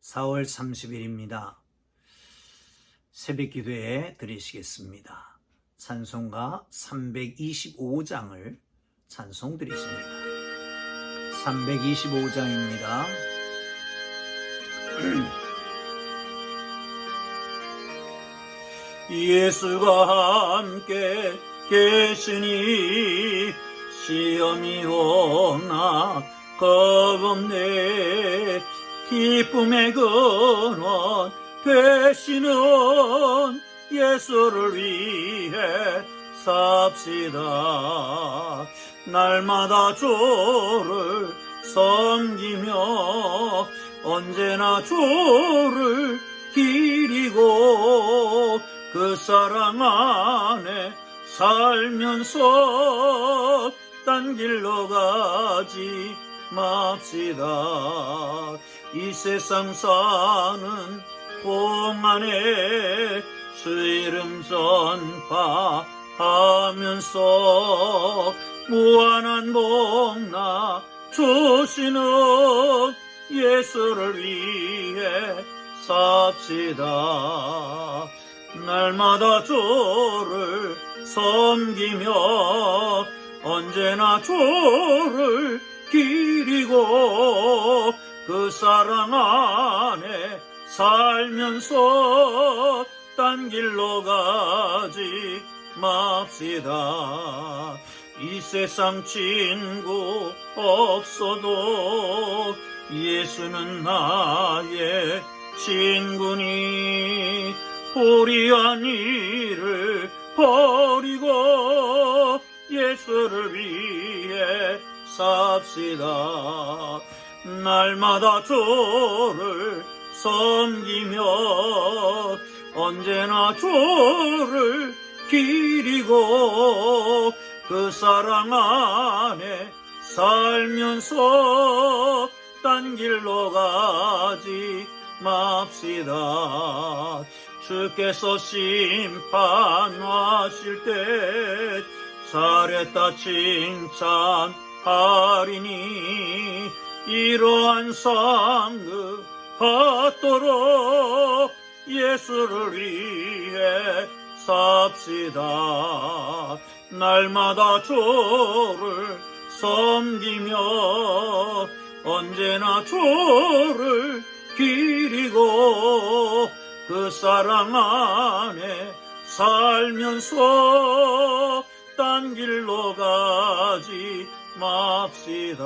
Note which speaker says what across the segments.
Speaker 1: 4월 30일입니다. 새벽 기도에 드리시겠습니다. 찬송가 325장을 찬송 드리십니다. 325장입니다. 예수가 함께 계시니 시험이 오나 겁없네. 기쁨의 근원 되시는 예수를 위해 삽시다. 날마다 주를 섬기며 언제나 주를 기리고 그 사랑 안에 살면서 딴 길로 가지 맙시다. 이 세상 사는 동안에 주 이름 전파하면서 무한한 복나 주시는 예수를 위해 삽시다. 날마다 주를 섬기며 언제나 주를 기리고 그 사랑 안에 살면서 딴 길로 가지 맙시다. 이 세상 친구 없어도 예수는 나의 친구니 불의한 일을 버리고 예수를 위해 삽시다. 날마다 주를 섬기며 언제나 주를 기리고 그 사랑 안에 살면서 딴 길로 가지 맙시다. 주께서 심판하실 때 잘했다 칭찬하리니 이러한 상급 받도록 예수를 위해 삽시다. 날마다 주를 섬기며 언제나 주를 기리고 그 사랑 안에 살면서 딴 길로 가지 맙시다.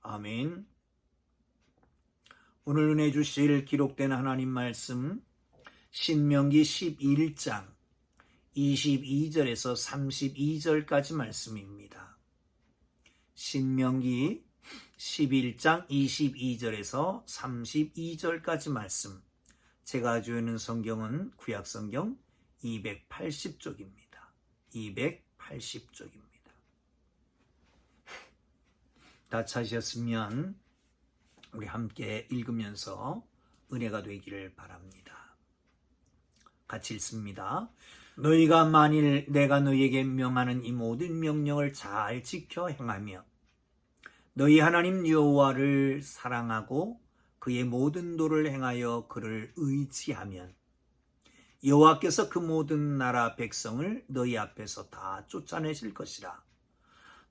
Speaker 1: 아멘. 오늘 은혜 주실 기록된 하나님 말씀 신명기 11장 22절에서 32절까지 말씀입니다. 신명기 11장 22절에서 32절까지 말씀. 제가 가지고 있는 성경은 구약성경 280쪽입니다. 280쪽입니다. 다 찾으셨으면 우리 함께 읽으면서 은혜가 되기를 바랍니다. 같이 읽습니다. 너희가 만일 내가 너희에게 명하는 이 모든 명령을 잘 지켜 행하며 너희 하나님 여호와를 사랑하고 그의 모든 도를 행하여 그를 의지하면 여호와께서 그 모든 나라 백성을 너희 앞에서 다 쫓아내실 것이라.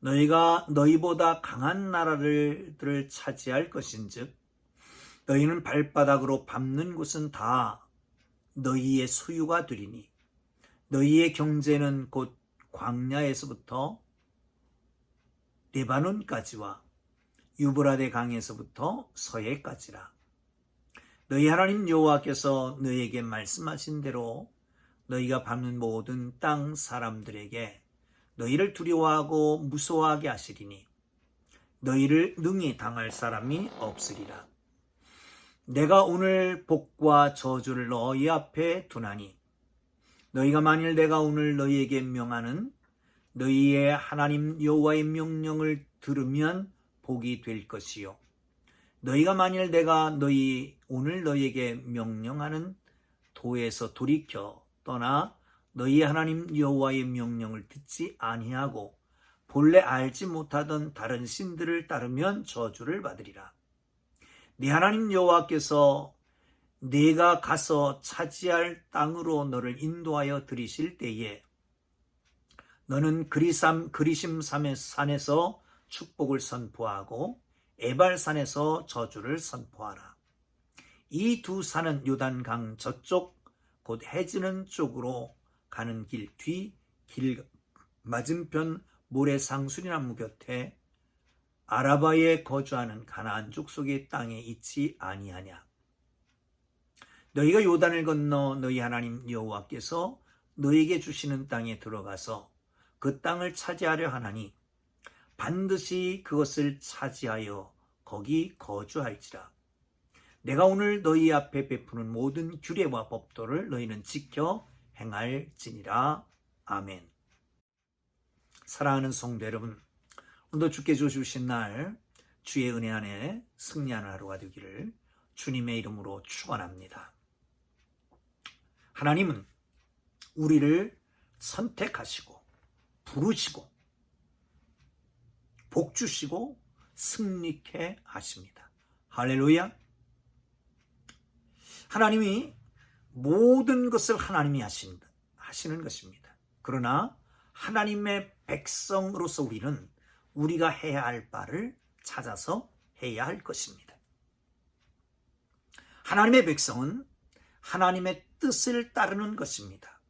Speaker 1: 너희가 너희보다 강한 나라들을 차지할 것인즉 너희는 발바닥으로 밟는 곳은 다 너희의 소유가 되리니 너희의 경제는 곧 광야에서부터 레바논까지와 유브라데 강에서부터 서해까지라. 너희 하나님 여호와께서 너희에게 말씀하신 대로 너희가 밟는 모든 땅 사람들에게 너희를 두려워하고 무서워하게 하시리니 너희를 능히 당할 사람이 없으리라. 내가 오늘 복과 저주를 너희 앞에 두나니 너희가 만일 내가 오늘 너희에게 명하는 너희의 하나님 여호와의 명령을 들으면 복이 될 것이요 너희가 만일 내가 오늘 너희에게 명령하는 도에서 돌이켜 떠나 너희 하나님 여호와의 명령을 듣지 아니하고 본래 알지 못하던 다른 신들을 따르면 저주를 받으리라. 네 하나님 여호와께서 네가 가서 차지할 땅으로 너를 인도하여 들이실 때에 너는 그리심 산에서 축복을 선포하고 에발산에서 저주를 선포하라. 이 두 산은 요단강 저쪽 곧 해지는 쪽으로 가는 길 맞은편 모래상수리나무 곁에 아라바에 거주하는 가나안 족속의 땅에 있지 아니하냐. 너희가 요단을 건너 너희 하나님 여호와께서 너희에게 주시는 땅에 들어가서 그 땅을 차지하려 하나니 반드시 그것을 차지하여 거기 거주할지라. 내가 오늘 너희 앞에 베푸는 모든 규례와 법도를 너희는 지켜 행할지니라. 아멘. 사랑하는 성도 여러분, 오늘도 주께 주신 날 주의 은혜 안에 승리하는 하루가 되기를 주님의 이름으로 축원합니다. 하나님은 우리를 선택하시고 부르시고 복 주시고 승리케 하십니다. 할렐루야. 하나님이 모든 것을 하나님이 하시는 것입니다. 그러나 하나님의 백성으로서 우리는 우리가 해야 할 바를 찾아서 해야 할 것입니다. 하나님의 백성은 하나님의 뜻을 따르는 것입니다.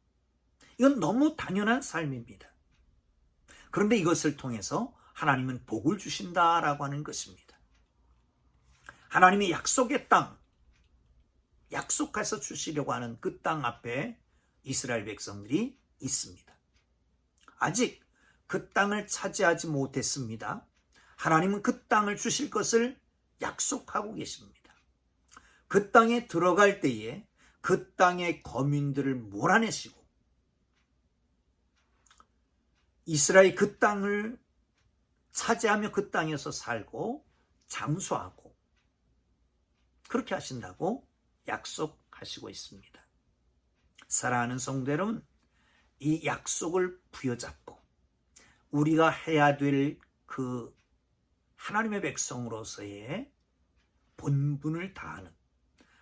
Speaker 1: 이건 너무 당연한 삶입니다. 그런데 이것을 통해서 하나님은 복을 주신다라고 하는 것입니다. 하나님의 약속의 땅, 약속해서 주시려고 하는 그 땅 앞에 이스라엘 백성들이 있습니다. 아직 그 땅을 차지하지 못했습니다. 하나님은 그 땅을 주실 것을 약속하고 계십니다. 그 땅에 들어갈 때에 그 땅의 거민들을 몰아내시고 이스라엘 그 땅을 차지하며 그 땅에서 살고 장수하고 그렇게 하신다고 약속하시고 있습니다. 사랑하는 성도 여러분, 이 약속을 부여잡고 우리가 해야 될 그 하나님의 백성으로서의 본분을 다하는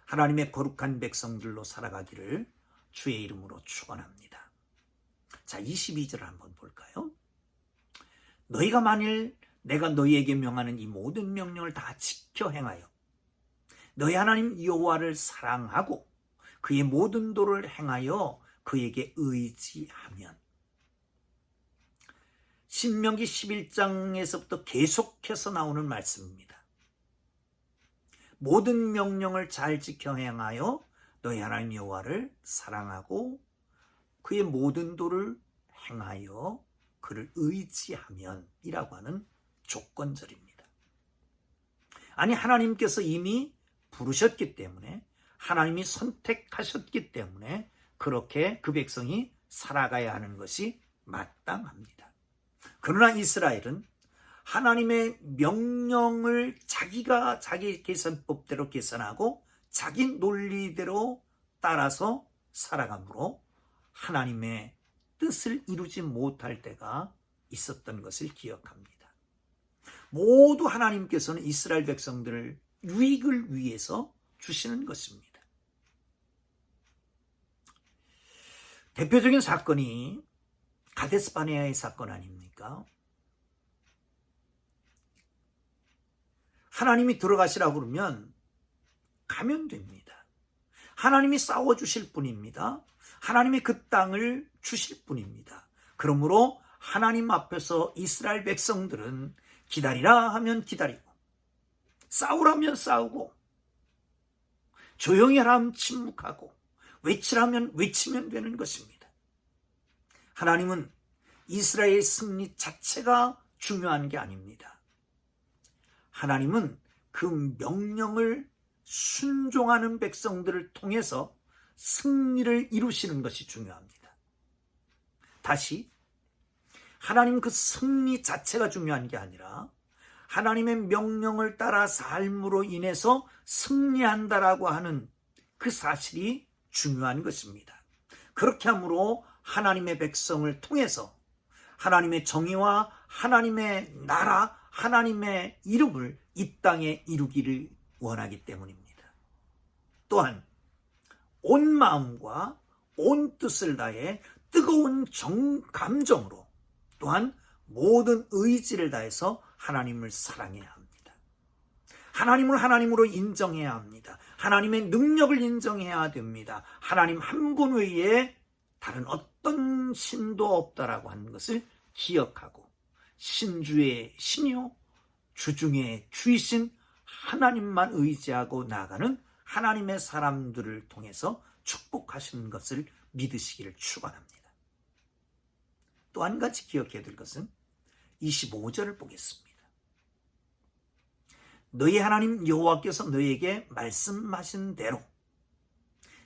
Speaker 1: 하나님의 거룩한 백성들로 살아가기를 주의 이름으로 축원합니다. 자, 22절을 한번 볼까요? 너희가 만일 내가 너희에게 명하는 이 모든 명령을 다 지켜 행하여 너희 하나님 여호와를 사랑하고 그의 모든 도를 행하여 그에게 의지하면, 신명기 11장에서부터 계속해서 나오는 말씀입니다. 모든 명령을 잘 지켜 행하여 너희 하나님 여호와를 사랑하고 그의 모든 도를 행하여 그를 의지하면 이라고 하는 조건절입니다. 아니, 하나님께서 이미 부르셨기 때문에, 하나님이 선택하셨기 때문에 그렇게 그 백성이 살아가야 하는 것이 마땅합니다. 그러나 이스라엘은 하나님의 명령을 자기가 자기 계산법대로 계산하고 자기 논리대로 따라서 살아가므로 하나님의 뜻을 이루지 못할 때가 있었던 것을 기억합니다. 모두 하나님께서는 이스라엘 백성들을 유익을 위해서 주시는 것입니다. 대표적인 사건이 가데스바네아의 사건 아닙니까? 하나님이 들어가시라고 그러면 가면 됩니다. 하나님이 싸워주실 분입니다. 하나님이 그 땅을 주실 분입니다. 그러므로 하나님 앞에서 이스라엘 백성들은 기다리라 하면 기다리고, 싸우라면 싸우고, 조용히 하라면 침묵하고, 외치라면 외치면 되는 것입니다. 하나님은 이스라엘의 승리 자체가 중요한 게 아닙니다. 하나님은 그 명령을 순종하는 백성들을 통해서 승리를 이루시는 것이 중요합니다. 다시, 하나님 그 승리 자체가 중요한 게 아니라 하나님의 명령을 따라 삶으로 인해서 승리한다라고 하는 그 사실이 중요한 것입니다. 그렇게 함으로 하나님의 백성을 통해서 하나님의 정의와 하나님의 나라, 하나님의 이름을 이 땅에 이루기를 원하기 때문입니다. 또한 온 마음과 온 뜻을 다해 뜨거운 감정으로 또한 모든 의지를 다해서 하나님을 사랑해야 합니다. 하나님을 하나님으로 인정해야 합니다. 하나님의 능력을 인정해야 됩니다. 하나님 한 분 외에 다른 어떤 신도 없다라고 하는 것을 기억하고 신주의 신이요 주중의 주이신 하나님만 의지하고 나아가는 하나님의 사람들을 통해서 축복하시는 것을 믿으시기를 축원합니다. 또 한 가지 기억해야 될 것은 25절을 보겠습니다. 너희 하나님 여호와께서 너희에게 말씀하신 대로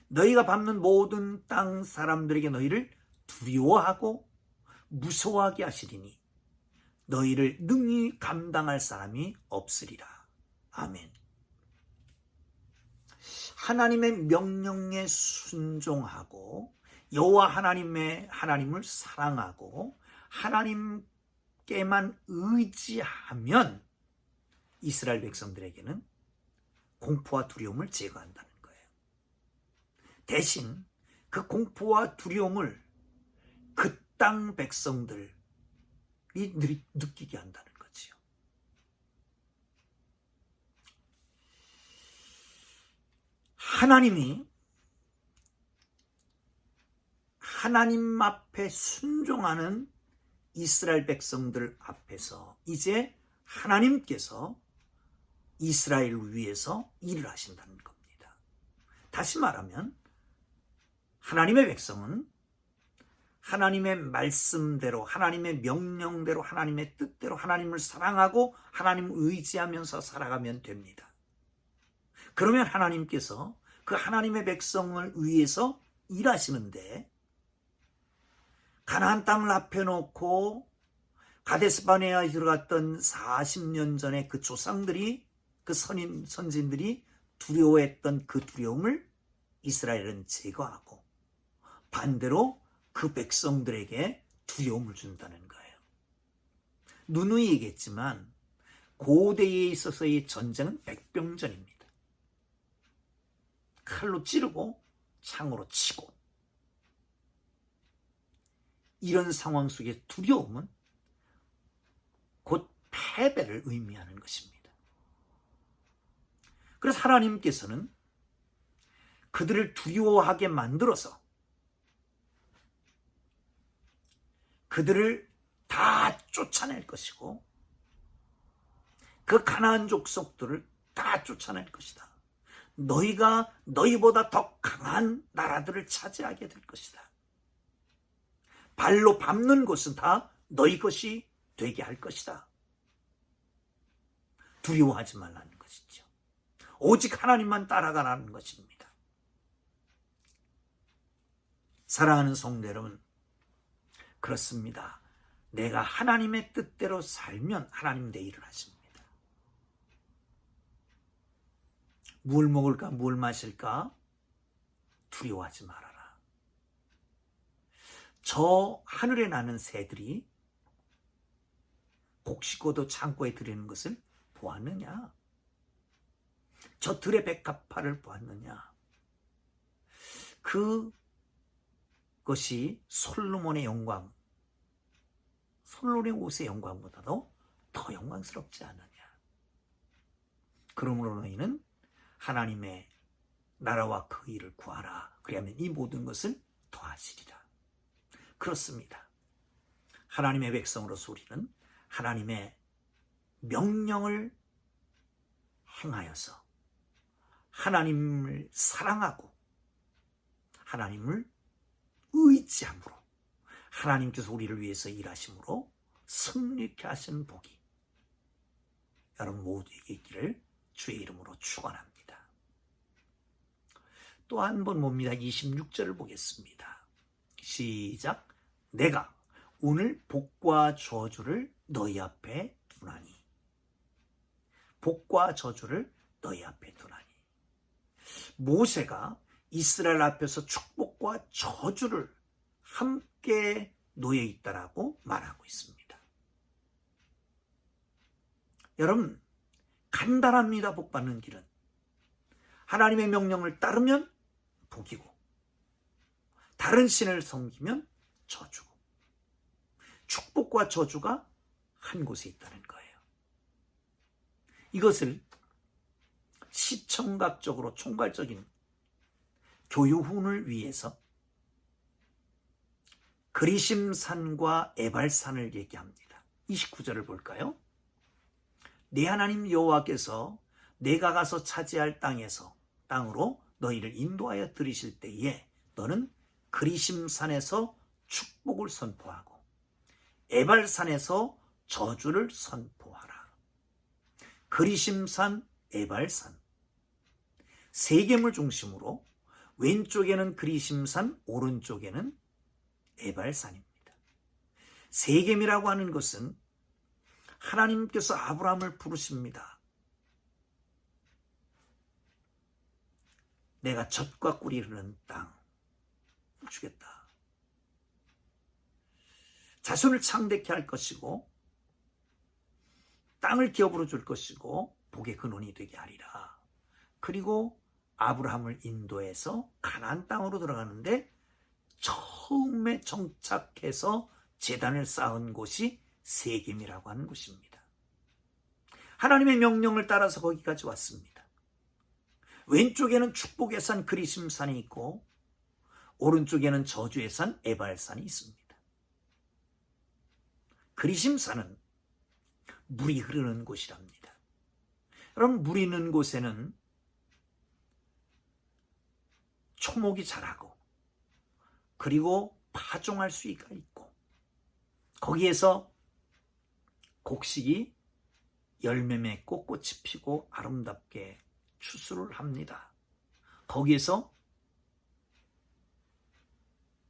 Speaker 1: 너희가 밟는 모든 땅 사람들에게 너희를 두려워하고 무서워하게 하시리니 너희를 능히 감당할 사람이 없으리라. 아멘. 하나님의 명령에 순종하고 여호와 하나님을 사랑하고 하나님께만 의지하면 이스라엘 백성들에게는 공포와 두려움을 제거한다는 거예요. 대신 그 공포와 두려움을 그 땅 백성들이 느끼게 한다는 거지요. 하나님이 하나님 앞에 순종하는 이스라엘 백성들 앞에서 이제 하나님께서 이스라엘을 위해서 일을 하신다는 겁니다. 다시 말하면 하나님의 백성은 하나님의 말씀대로 하나님의 명령대로 하나님의 뜻대로 하나님을 사랑하고 하나님을 의지하면서 살아가면 됩니다. 그러면 하나님께서 그 하나님의 백성을 위해서 일하시는데 가나안 땅을 앞에 놓고 가데스바네아에 들어갔던 40년 전에 그 조상들이 그 선진들이 두려워했던 그 두려움을 이스라엘은 제거하고 반대로 그 백성들에게 두려움을 준다는 거예요. 누누이 얘기했지만 고대에 있어서의 전쟁은 백병전입니다. 칼로 찌르고 창으로 치고 이런 상황 속의 두려움은 곧 패배를 의미하는 것입니다. 그래서 하나님께서는 그들을 두려워하게 만들어서 그들을 다 쫓아낼 것이고 그 가나안 족속들을 다 쫓아낼 것이다. 너희가 너희보다 더 강한 나라들을 차지하게 될 것이다. 발로 밟는 곳은 다 너희 것이 되게 할 것이다. 두려워하지 말라는 것이죠. 오직 하나님만 따라가라는 것입니다. 사랑하는 성도 여러분, 그렇습니다. 내가 하나님의 뜻대로 살면 하나님 내 일을 하십니다. 뭘 먹을까 뭘 마실까 두려워하지 말아라. 저 하늘에 나는 새들이 곡식고도 창고에 들이는 것을 보았느냐? 저 들의 백합화를 보았느냐? 그것이 솔로몬의 영광, 솔로몬의 옷의 영광보다도 더 영광스럽지 않느냐? 그러므로 너희는 하나님의 나라와 그 일을 구하라. 그리하면 이 모든 것을 더하시리라. 그렇습니다. 하나님의 백성으로서 우리는 하나님의 명령을 행하여서 하나님을 사랑하고 하나님을 의지함으로 하나님께서 우리를 위해서 일하심으로 승리케 하시는 복이 여러분 모두에게 있기를 주의 이름으로 축원합니다. 또 한 번 봅니다. 26절을 보겠습니다. 시작. 내가 오늘 복과 저주를 너희 앞에 두나니. 복과 저주를 너희 앞에 두나니. 모세가 이스라엘 앞에서 축복과 저주를 함께 놓여 있다라고 말하고 있습니다. 여러분, 간단합니다. 복 받는 길은. 하나님의 명령을 따르면 복이고 다른 신을 섬기면 저주고 축복과 저주가 한 곳에 있다는 거예요. 이것을 시청각적으로 총괄적인 교육훈을 위해서 그리심산과 에발산을 얘기합니다. 29절을 볼까요? 네 하나님 여호와께서 내가 가서 차지할 땅으로 너희를 인도하여 들이실 때에 너는 그리심산에서 축복을 선포하고 에발산에서 저주를 선포하라. 그리심산, 에발산, 세겜을 중심으로 왼쪽에는 그리심산, 오른쪽에는 에발산입니다. 세겜이라고 하는 것은 하나님께서 아브라함을 부르십니다. 내가 젖과 꿀이 흐르는 땅을 주겠다. 자손을 창대케 할 것이고 땅을 기업으로 줄 것이고 복의 근원이 되게 하리라. 그리고 아브라함을 인도해서 가나안 땅으로 들어가는데 처음에 정착해서 제단을 쌓은 곳이 세겜이라고 하는 곳입니다. 하나님의 명령을 따라서 거기까지 왔습니다. 왼쪽에는 축복의 산 그리심산이 있고 오른쪽에는 저주의 산 에발산이 있습니다. 그리심산은 물이 흐르는 곳이랍니다. 여러분, 물이 있는 곳에는 초목이 자라고 그리고 파종할 수가 있고 거기에서 곡식이 열매 맺고 꽃이 피고 아름답게 추수를 합니다. 거기에서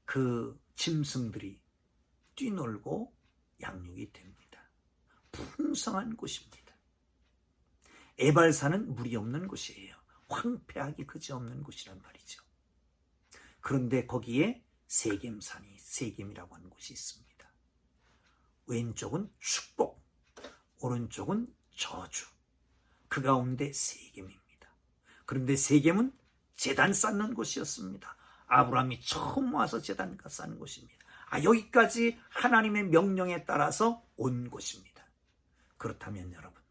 Speaker 1: 그 짐승들이 뛰놀고 양육이 됩니다. 풍성한 곳입니다. 에발산은 물이 없는 곳이에요. 황폐하기 그지없는 곳이란 말이죠. 그런데 거기에 세겜이라고 하는 곳이 있습니다. 왼쪽은 축복, 오른쪽은 저주. 그 가운데 세겜입니다. 그런데 세겜은 제단 쌓는 곳이었습니다. 아브라함이 처음 와서 제단 쌓는 곳입니다. 여기까지 하나님의 명령에 따라서 온 곳입니다. 그렇다면 여러분,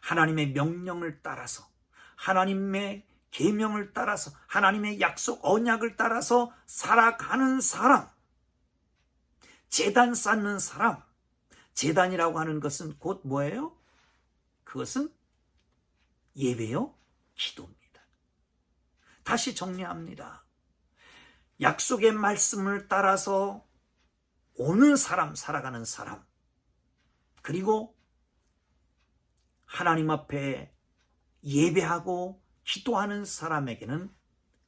Speaker 1: 하나님의 명령을 따라서 하나님의 계명을 따라서 하나님의 약속 언약을 따라서 살아가는 사람, 제단 쌓는 사람, 제단이라고 하는 것은 곧 뭐예요? 그것은 예배요, 기도입니다. 다시 정리합니다. 약속의 말씀을 따라서 오는 사람, 살아가는 사람, 그리고 하나님 앞에 예배하고 기도하는 사람에게는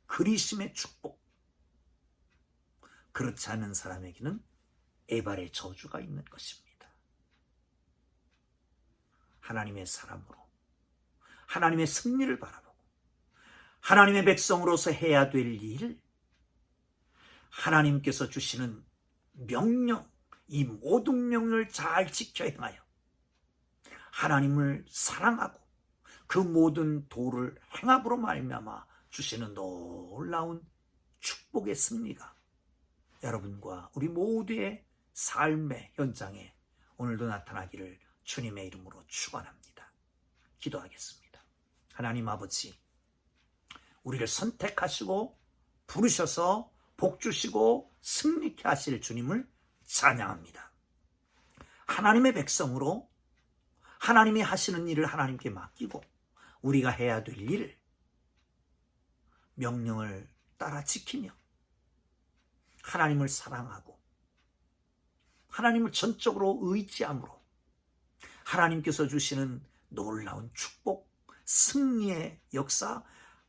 Speaker 1: 그리심의 축복, 그렇지 않은 사람에게는 에발의 저주가 있는 것입니다. 하나님의 사람으로 하나님의 승리를 바라보고 하나님의 백성으로서 해야 될 일, 하나님께서 주시는 명령, 이 모든 명령을 잘 지켜 행하여 하나님을 사랑하고 그 모든 도를 행함으로 말미암아 주시는 놀라운 축복의 승리가 여러분과 우리 모두의 삶의 현장에 오늘도 나타나기를 주님의 이름으로 축원합니다. 기도하겠습니다. 하나님 아버지, 우리를 선택하시고 부르셔서 복 주시고 승리케 하실 주님을 찬양합니다. 하나님의 백성으로 하나님이 하시는 일을 하나님께 맡기고 우리가 해야 될 일을 명령을 따라 지키며 하나님을 사랑하고 하나님을 전적으로 의지함으로 하나님께서 주시는 놀라운 축복, 승리의 역사,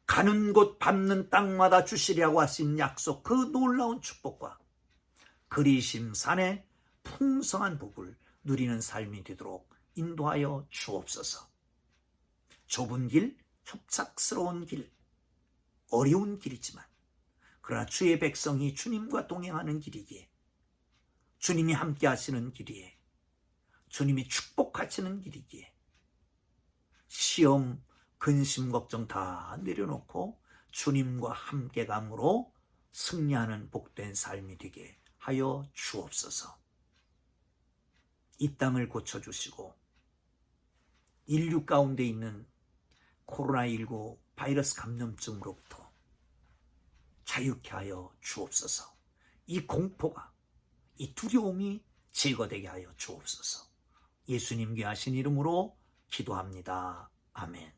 Speaker 1: 가는 곳 밟는 땅마다 주시려고 하신 약속, 그 놀라운 축복과 그리심산의 풍성한 복을 누리는 삶이 되도록 인도하여 주옵소서. 좁은 길, 협착스러운 길, 어려운 길이지만 그러나 주의 백성이 주님과 동행하는 길이기에, 주님이 함께 하시는 길이에, 주님이 축복하시는 길이기에 시험, 근심 걱정 다 내려놓고 주님과 함께감으로 승리하는 복된 삶이 되게 하여 주옵소서. 이 땅을 고쳐주시고 인류 가운데 있는 코로나19 바이러스 감염증으로부터 자유케 하여 주옵소서. 이 공포가, 이 두려움이 제거되게 하여 주옵소서. 예수님 귀하신 이름으로 기도합니다. 아멘.